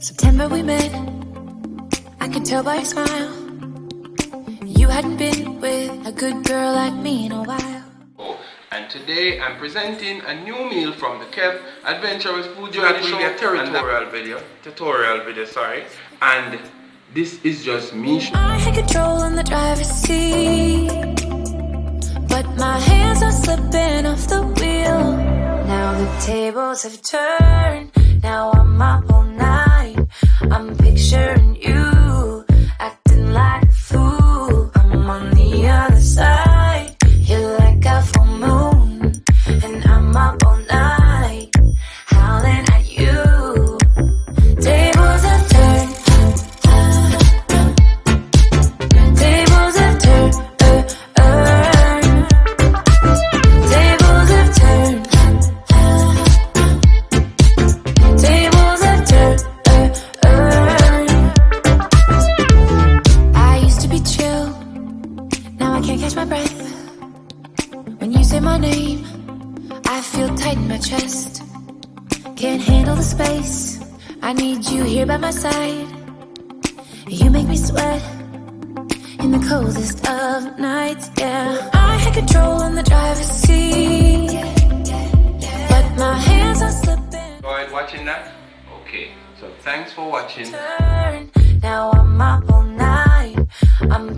September we met, I could tell by your smile. You hadn't been with a good girl like me in a while. And today I'm presenting a new meal from the Kev Adventurous Food Journey Show. A tutorial video, sorry. And this is just me. I had control in the driver's seat, but my hands are slipping off the wheel. Now the tables have turned, now I'm up all night. I'm picturing you, acting like a fool. I'm on the other side, you're like a full moon, and I'm up all night, howling at you. Tables have turned, tables have turned, tables have turned, tables have turned. I used to be chill, now I can't catch my breath. When you say my name, I feel tight in my chest. Can't handle the space, I need you here by my side. You make me sweat in the coldest of nights, yeah. I had control in the driver's seat, but my hands are slipping. Enjoyed watching that? Okay, so thanks for watching. Now I'm up all night, I'm